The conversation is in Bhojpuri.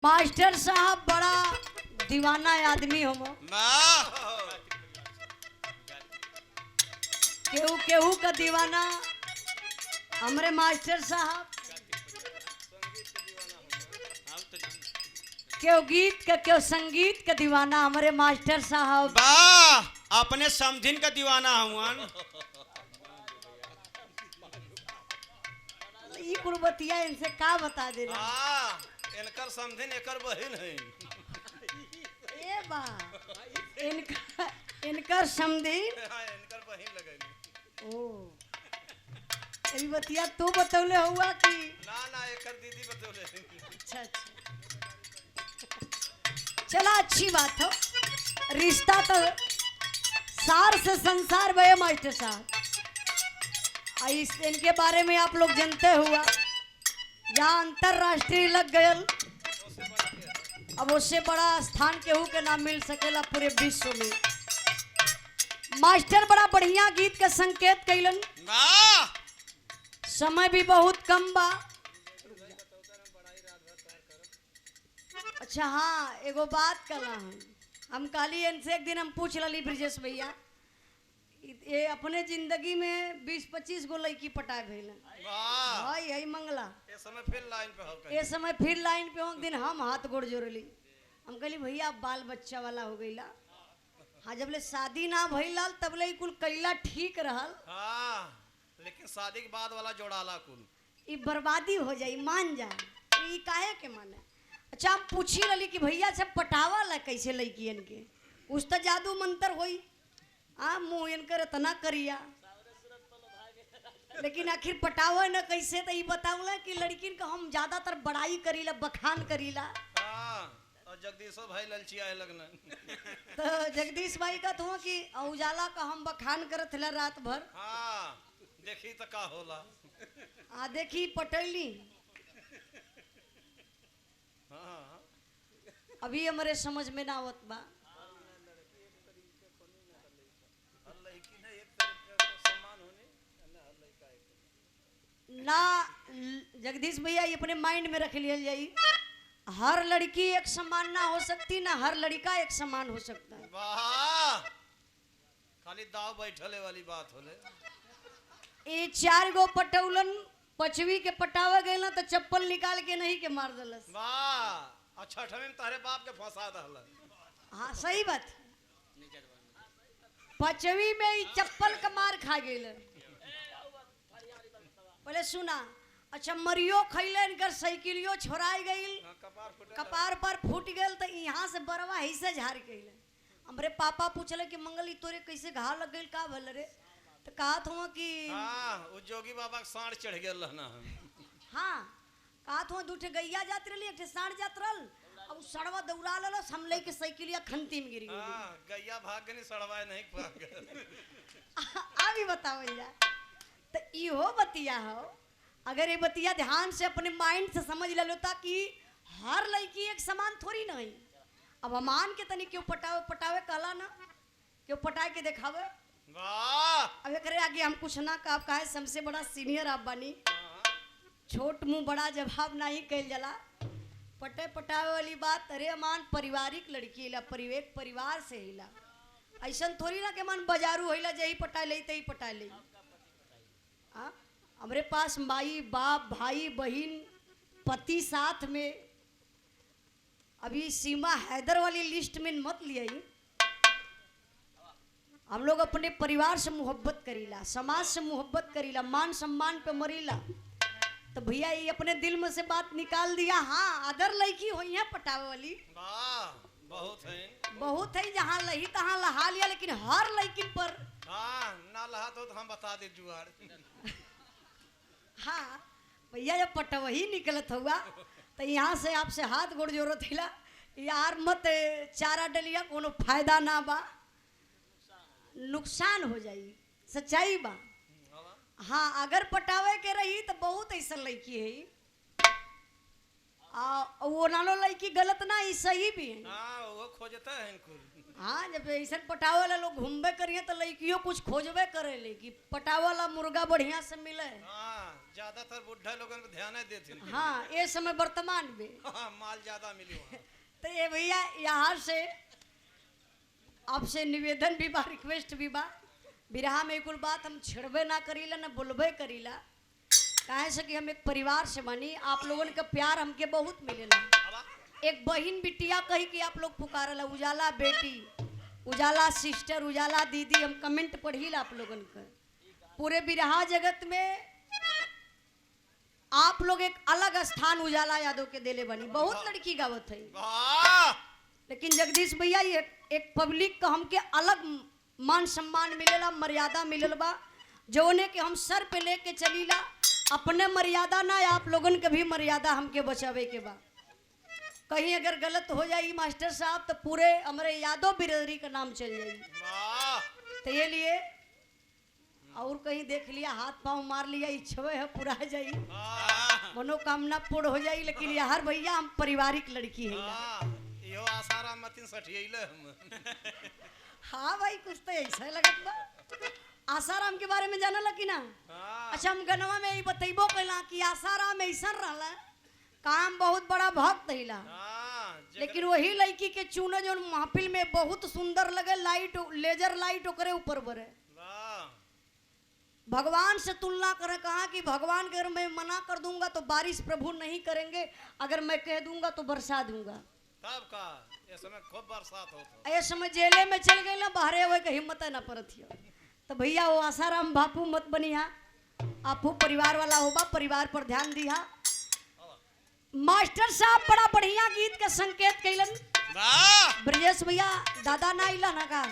मास्टर साहब बड़ा दीवाना आदमी हो, केहू केहू का दीवाना हमरे मास्टर साहब, क्यों गीत का क्यों संगीत का दीवाना हमारे मास्टर साहब। वाह, अपने समझिन का दीवाना हुआ। ई कुर्बतिया इनसे का बता दे रहा इनकर समझिन एकर बहिन है। ए बा इनकर समझिन इनकर बहिन लगेली। ओ अभी बतिया तू बतौले हुआ कि ना एकर दीदी बतौले। अच्छा अच्छा, चला अच्छी बात हो। रिश्ता तो सार से संसार भय मास्टर साहब। इनके बारे में आप लोग जानते हुआ, जहाँ अंतरराष्ट्रीय लग गए, अब उससे बड़ा स्थान केहू के नाम मिल सकेला पूरे विश्व में। मास्टर बड़ा बढ़िया गीत का संकेत कैलन। समय भी बहुत कम बा। अच्छा हाँ, एगो बात कला हम कहली इनसे एक दिन हम पूछ लली ब्रिजेश भैया, ये अपने जिंदगी में 20-25 गो लड़की पटाए भइलन। भाई यही मंगला ये समय फिर लाइन पे हो, ये समय फिर लाइन पे हो। दिन हम हाथ गोड़ जोड़ली, हम कहली भैया बाल बच्चा वाला हो गईला। हाँ, जब ले शादी ना भइल तब ले कुल कैला ठीक रहल। लेकिन शादी के बाद वाला जोड़ाला कुल ई बर्बादी हो जाई, मान जा। ई काहे के माने। अच्छा हम पूछी लली कि भैया सब पटावा ला कैसे लड़कियन के, कुछ तो जादू मंत्र होई। मुँह इनकर इतना करिया, लेकिन आखिर पटावा न कैसे, तो ये बताऊला कि लड़किन का हम ज्यादातर बड़ाई करीला, बखान करीला। और जगदीश भाई ललचिया है लगना। तो जगदीश भाई का तो कि उजाला का हम बखान करत ला रात भर। देखी तो का होला। देखी पटैली। अभी हमारे समझ में ना आवत बा। ना जगदीश भैया ये अपने माइंड में रख लिया जाई, हर लड़की एक समान ना हो सकती, ना हर लड़का एक समान हो सकता है। वाह, खाली दाव बैठले वाली बात होले। ये 4 गो पटौलन 5वीं के पटावा गए ना तो चप्पल निकाल के नहीं के मार दलस। वाह, अच्छा में तारे बाप के फंसा दहला। हाँ सही बात, 5वीं में ही चप्पल का मार खा गए। पहले सुना, अच्छा मरियो खैले, इनकर साइकिलियो छोड़ाई गई, कपार पर फूट गए, तो यहाँ से बरवा हिस्से झाड़ गई। हमरे पापा पूछले कि मंगली तोरे कैसे घाव लग गई, का भल रे, तो कहा था कि जोगी बाबा के साँड़ चढ़ गया रहना। हाँ कहा था दूठे गैया जात रही, एक साँड़ जात रहल, अब सड़वा दौड़ा लल, हमले के साइकिलिया खंती में गिर गई। गैया भाग गई, सड़वा नहीं भाग। अभी बताओ जा, तो इहो बतिया हो। अगर ये बतिया ध्यान से अपने माइंड से समझ लो, ताकि हर लड़की एक समान थोड़ी नहीं। अब मान के तनी क्यों पटावे कहला ना, क्यों पटा के दिखावे। अब एक आगे हम कुछ ना कहा, काहे सबसे बड़ा सीनियर आप बनी, छोट मुंह बड़ा जवाब नहीं कल जला। पटे पटावे वाली बात, अरे मान पारिवारिक लड़की ला, परिवार से हिला, ऐसा थोड़ी ना के मन बाजारू हिला, जही पटा ले तही पटा ले। हमारे पास माई बाप भाई बहन पति साथ में। अभी सीमा हैदर वाली लिस्ट में मत लिया। हम लोग अपने परिवार से मोहब्बत करीला, समाज से मोहब्बत करीला, मान सम्मान पे मरीला। तो भैया ये अपने दिल में से बात निकाल दिया। हाँ अदर लड़की हुई है पटावे वाली, बहुत है, जहाँ लही तहाँ लहा लिया, लेकिन हर लड़की पर ना लहा तो हम बता दे जुआर। हाँ भैया जब पटवही निकलत हुआ, तो यहाँ से आपसे हाथ गोड़ जोड़त हिला, यार मत चारा डलिया, कोनो फायदा ना बा, नुकसान हो जाई, सच्चाई बा। हाँ अगर पटावे के रही तो बहुत ऐसा लड़की है, वो नालो लड़की गलत ना, सही भी है। वो खोजता है इनको। हाँ जब ऐसा पटावे वाला लोग घूमबे करिए तो लड़कियों कुछ खोजबे करेले कि पटावे वाला मुर्गा बढ़िया से मिले। हाँ ज्यादातर बुढ़ा लोगन को ध्यान नहीं देते। हाँ ये समय वर्तमान में हाँ, माल ज्यादा मिली वहाँ। तो ये भैया यहाँ से आपसे निवेदन भी बा, रिक्वेस्ट भी बा, बिरहा में कुल बात हम छेड़बे ना करीला ना बोलबे करीला, काहे से कि हम एक परिवार से बनी, आप लोगन का प्यार हमके बहुत मिलेला। एक बहन बिटिया कही कि आप लोग पुकारला, उजाला बेटी, उजाला सिस्टर, उजाला दीदी, हम कमेंट पढ़ीला आप लोगन का। पूरे बिरहा जगत में आप लोग एक अलग स्थान उजाला यादव के देले बनी, बहुत लड़की गावत है, लेकिन जगदीश भैया ये एक पब्लिक का हमके अलग मान सम्मान मिलेला, मर्यादा मिलल बा, जौने के हम सर पे लेके चलीला। अपने मर्यादा ना, आप लोगन के भी मर्यादा हमके बचावे के बा। कहीं अगर गलत हो जाई मास्टर साहब तो पूरे हमारे यादव बिरादरी का नाम चल जाई। तो ये लिए और कहीं देख लिया हाथ पांव मार लिया, इच्छा है पूरा जाई, मनोकामना पूर्ण हो जाई, लेकिन यार भैया हम पारिवारिक लड़की है। यो आसाराम मतिन सठियैले हम। हाँ भाई कुछ तो ऐसा लगत बा। आसाराम के बारे में जानला कि ना? अच्छा हम गनवा में ही बतैबो कैला कि आसाराम ऐसा रहला, काम बहुत बड़ा भक्त हिला, लेकिन वही लड़की के चुने जो महफिल में बहुत सुंदर लगे, लाइट लेजर लाइट ओकरे ऊपर बरे, भगवान से तुलना करे, कहा कि भगवान के अगर मैं मना कर दूंगा तो बारिश प्रभु नहीं करेंगे, अगर मैं कह दूंगा तो बरसा दूंगा। तब का ये समय खूब बरसात होता, ये समय जेले में चल गए ना, बाहरे हुए का हिम्मत ना परत हियो। तो भैया वो आसाराम बापू मत बनिया, आपू परिवार वाला होबा, परिवार पर ध्यान दिया। मास्टर साहब बड़ा बढ़िया गीत का संकेत कैलन, ब्रजेश भैया दादा ना इला ना का